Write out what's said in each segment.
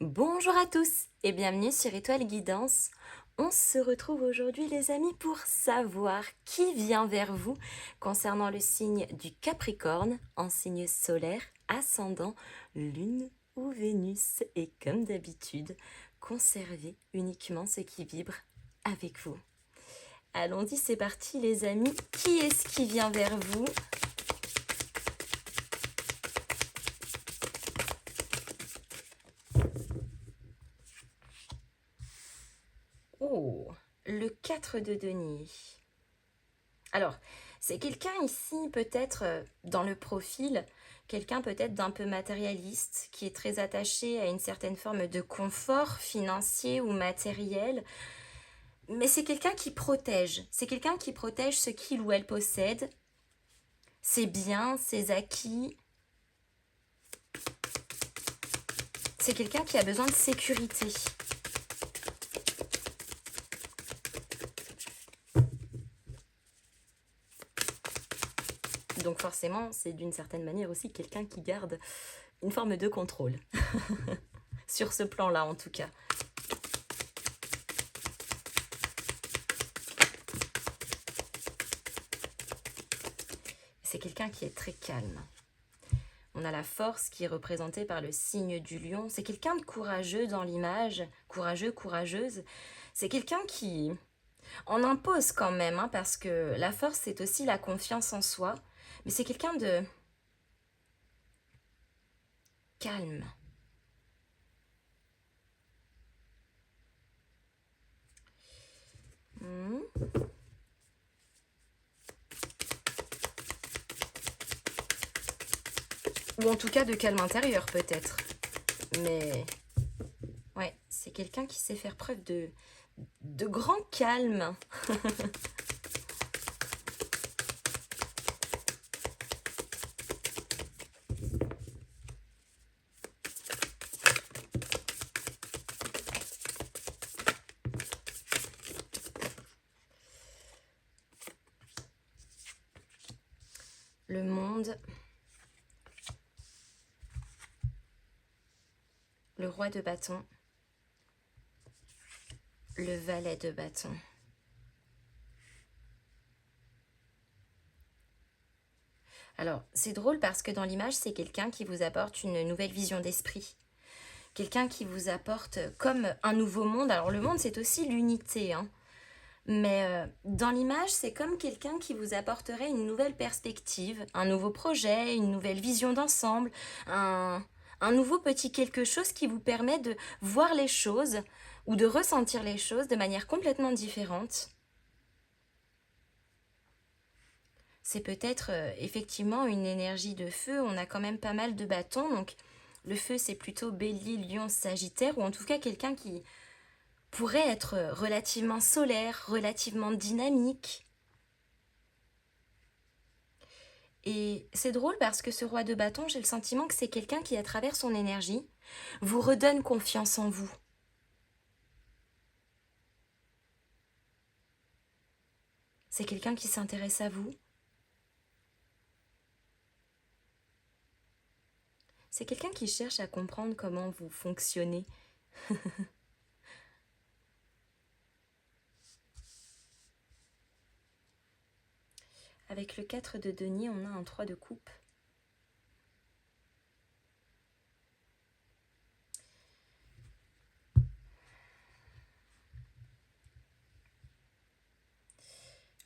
Bonjour à tous et bienvenue sur Étoile Guidance. On se retrouve aujourd'hui les amis pour savoir qui vient vers vous concernant le signe du Capricorne en signe solaire, ascendant, lune ou Vénus. Et comme d'habitude, conservez uniquement ce qui vibre avec vous. Allons-y, c'est parti les amis. Qui est-ce qui vient vers vous ? Oh, le 4 de denier. Alors, c'est quelqu'un ici, peut-être dans le profil, quelqu'un peut-être d'un peu matérialiste, qui est très attaché à une certaine forme de confort financier ou matériel. Mais c'est quelqu'un qui protège. C'est quelqu'un qui protège ce qu'il ou elle possède, ses biens, ses acquis. C'est quelqu'un qui a besoin de sécurité. Donc forcément, c'est d'une certaine manière aussi quelqu'un qui garde une forme de contrôle. Sur ce plan-là, en tout cas. C'est quelqu'un qui est très calme. On a la force qui est représentée par le signe du lion. C'est quelqu'un de courageux dans l'image. Courageux, courageuse. C'est quelqu'un qui en impose quand même, hein, parce que la force, c'est aussi la confiance en soi. Mais c'est quelqu'un de calme. Ou en tout cas de calme intérieur peut-être. Mais ouais, c'est quelqu'un qui sait faire preuve de grand calme. Le monde. Le roi de bâton. Le valet de bâton. Alors, c'est drôle parce que dans l'image, c'est quelqu'un qui vous apporte une nouvelle vision d'esprit. Quelqu'un qui vous apporte comme un nouveau monde. Alors, le monde, c'est aussi l'unité, hein. Mais dans l'image, c'est comme quelqu'un qui vous apporterait une nouvelle perspective, un nouveau projet, une nouvelle vision d'ensemble, un nouveau petit quelque chose qui vous permet de voir les choses ou de ressentir les choses de manière complètement différente. C'est peut-être effectivement une énergie de feu. On a quand même pas mal de bâtons, donc le feu c'est plutôt Bélier, Lion, Sagittaire, ou en tout cas quelqu'un qui pourrait être relativement solaire, relativement dynamique. Et c'est drôle parce que ce roi de bâton, j'ai le sentiment que c'est quelqu'un qui, à travers son énergie, vous redonne confiance en vous. C'est quelqu'un qui s'intéresse à vous. C'est quelqu'un qui cherche à comprendre comment vous fonctionnez. Avec le 4 de denier, on a un 3 de coupe. Le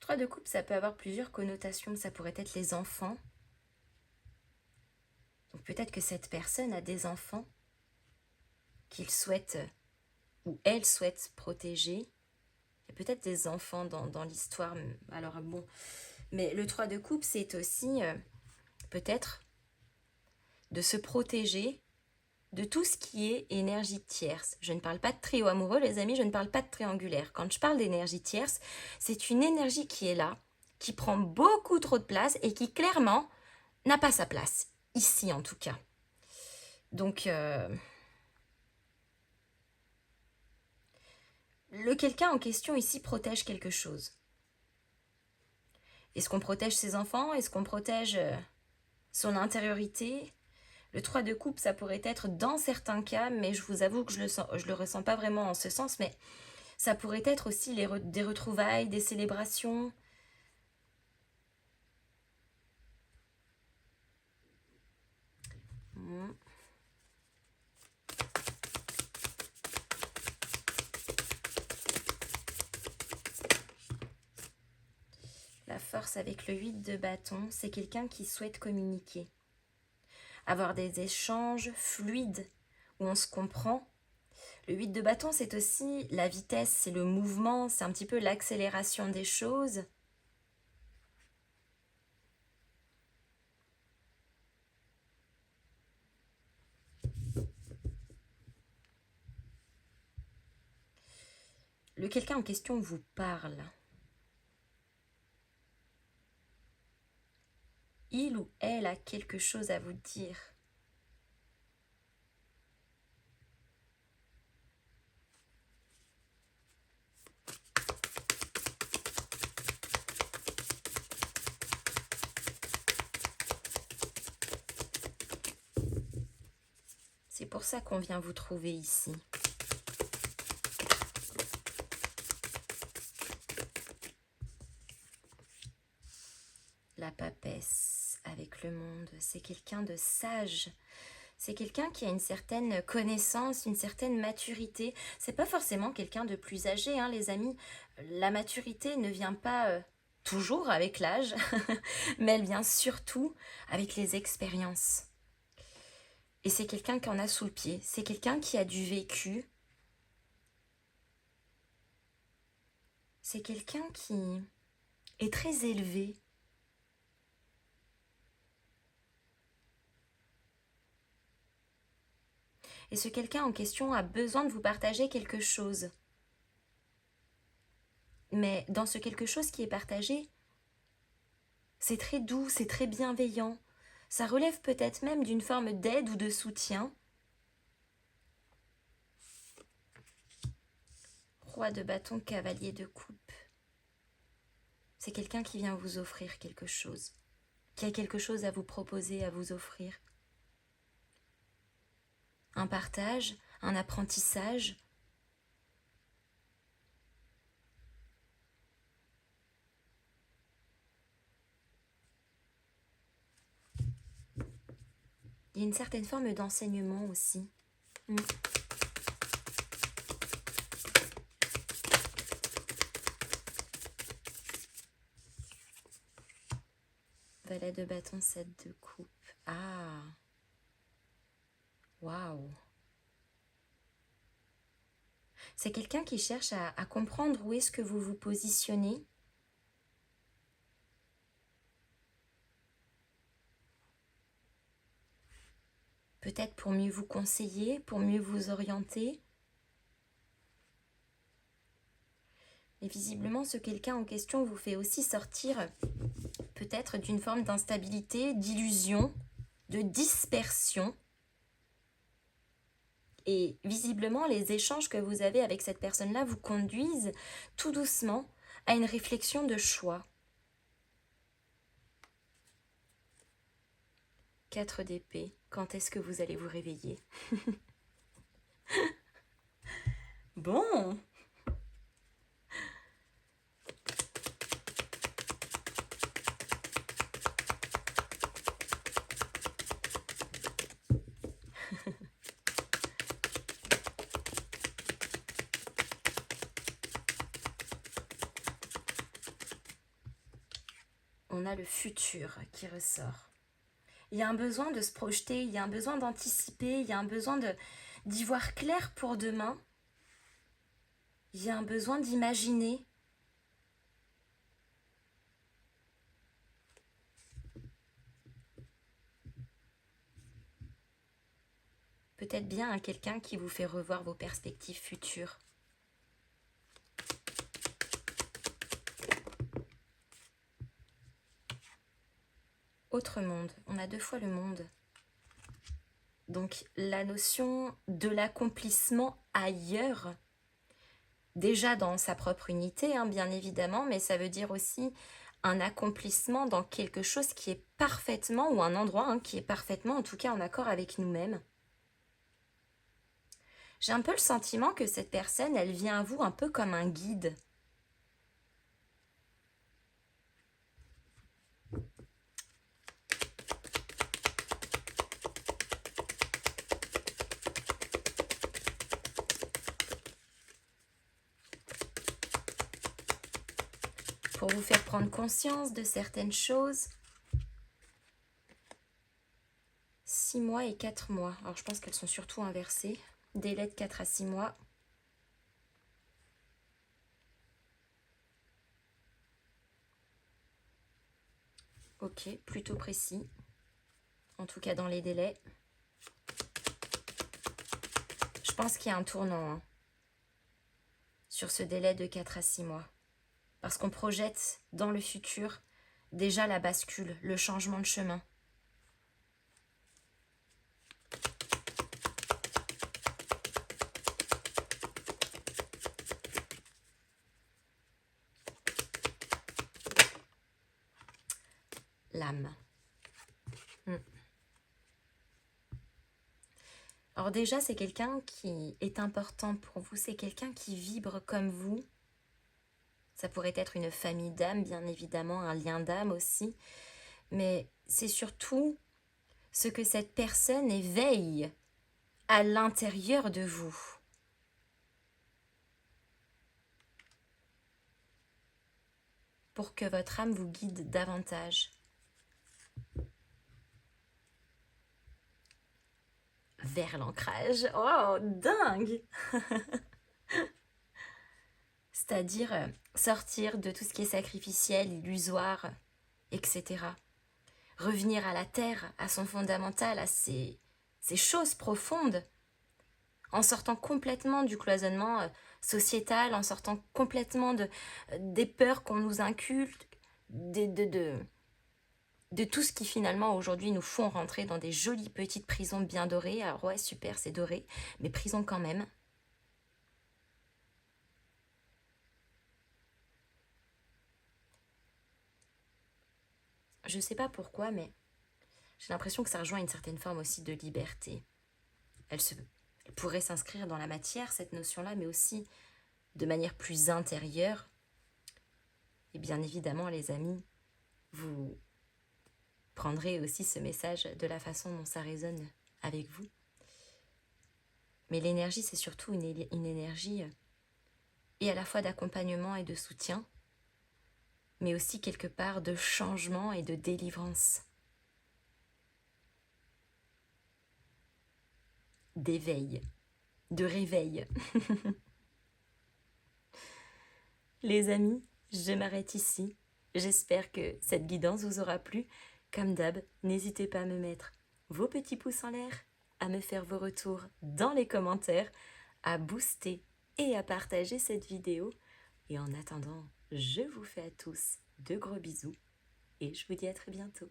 3 de coupe, ça peut avoir plusieurs connotations. Ça pourrait être les enfants. Donc peut-être que cette personne a des enfants qu'il souhaite ou elle souhaite protéger. Il y a peut-être des enfants dans l'histoire. Alors bon, mais le 3 de coupe, c'est aussi peut-être de se protéger de tout ce qui est énergie tierce. Je ne parle pas de trio amoureux, les amis, je ne parle pas de triangulaire. Quand je parle d'énergie tierce, c'est une énergie qui est là, qui prend beaucoup trop de place et qui clairement n'a pas sa place, ici en tout cas. Donc, le quelqu'un en question ici protège quelque chose. Est-ce qu'on protège ses enfants? Est-ce qu'on protège son intériorité? Le 3 de coupe, ça pourrait être dans certains cas, mais je vous avoue que je le ressens pas vraiment en ce sens, mais ça pourrait être aussi des retrouvailles, des célébrations. Hmm. La force avec le 8 de bâton, c'est quelqu'un qui souhaite communiquer. Avoir des échanges fluides où on se comprend. Le 8 de bâton, c'est aussi la vitesse, c'est le mouvement, c'est un petit peu l'accélération des choses. Le quelqu'un en question vous parle. Il ou elle a quelque chose à vous dire. C'est pour ça qu'on vient vous trouver ici. La papesse avec le monde, c'est quelqu'un de sage. C'est quelqu'un qui a une certaine connaissance, une certaine maturité. C'est pas forcément quelqu'un de plus âgé, hein, les amis. La maturité ne vient pas toujours avec l'âge, mais elle vient surtout avec les expériences. Et c'est quelqu'un qui en a sous le pied. C'est quelqu'un qui a du vécu. C'est quelqu'un qui est très élevé. Et ce quelqu'un en question a besoin de vous partager quelque chose. Mais dans ce quelque chose qui est partagé, c'est très doux, c'est très bienveillant. Ça relève peut-être même d'une forme d'aide ou de soutien. Roi de bâton, cavalier de coupe. C'est quelqu'un qui vient vous offrir quelque chose, qui a quelque chose à vous proposer, à vous offrir. Un partage, un apprentissage. Il y a une certaine forme d'enseignement aussi. Valet de bâton, 7 de coupe. Ah, waouh. C'est quelqu'un qui cherche à comprendre où est-ce que vous vous positionnez. Peut-être pour mieux vous conseiller, pour mieux vous orienter. Et visiblement, ce quelqu'un en question vous fait aussi sortir peut-être d'une forme d'instabilité, d'illusion, de dispersion. Et visiblement, les échanges que vous avez avec cette personne-là vous conduisent tout doucement à une réflexion de choix. 4 d'épée, quand est-ce que vous allez vous réveiller? Bon. On a le futur qui ressort. Il y a un besoin de se projeter, il y a un besoin d'anticiper, il y a un besoin d'y voir clair pour demain. Il y a un besoin d'imaginer. Peut-être bien à quelqu'un qui vous fait revoir vos perspectives futures. Autre monde, on a 2 fois le monde. Donc la notion de l'accomplissement ailleurs, déjà dans sa propre unité, hein, bien évidemment, mais ça veut dire aussi un accomplissement dans quelque chose qui est parfaitement, ou un endroit qui est parfaitement, en tout cas, en accord avec nous-mêmes. J'ai un peu le sentiment que cette personne, elle vient à vous un peu comme un guide. Pour vous faire prendre conscience de certaines choses. 6 mois et 4 mois. Alors je pense qu'elles sont surtout inversées. Délai de 4 à 6 mois. Ok, plutôt précis. En tout cas dans les délais. Je pense qu'il y a un tournant sur ce délai de 4 à 6 mois. Parce qu'on projette dans le futur déjà la bascule, le changement de chemin. L'âme. Alors déjà, c'est quelqu'un qui est important pour vous, c'est quelqu'un qui vibre comme vous. Ça pourrait être une famille d'âme, bien évidemment, un lien d'âme aussi. Mais c'est surtout ce que cette personne éveille à l'intérieur de vous. Pour que votre âme vous guide davantage. Vers l'ancrage. Oh, dingue! C'est-à-dire sortir de tout ce qui est sacrificiel, illusoire, etc. Revenir à la terre, à son fondamental, à ces choses profondes, en sortant complètement du cloisonnement sociétal, en sortant complètement des peurs qu'on nous inculque, de tout ce qui finalement aujourd'hui nous font rentrer dans des jolies petites prisons bien dorées. Alors ouais, super, c'est doré, mais prison quand même. Je sais pas pourquoi, mais j'ai l'impression que ça rejoint une certaine forme aussi de liberté. Elle pourrait s'inscrire dans la matière, cette notion-là, mais aussi de manière plus intérieure. Et bien évidemment, les amis, vous prendrez aussi ce message de la façon dont ça résonne avec vous. Mais l'énergie, c'est surtout une énergie et à la fois d'accompagnement et de soutien, mais aussi quelque part de changement et de délivrance. D'éveil, de réveil. Les amis, je m'arrête ici. J'espère que cette guidance vous aura plu. Comme d'hab, n'hésitez pas à me mettre vos petits pouces en l'air, à me faire vos retours dans les commentaires, à booster et à partager cette vidéo. Et en attendant, je vous fais à tous de gros bisous et je vous dis à très bientôt.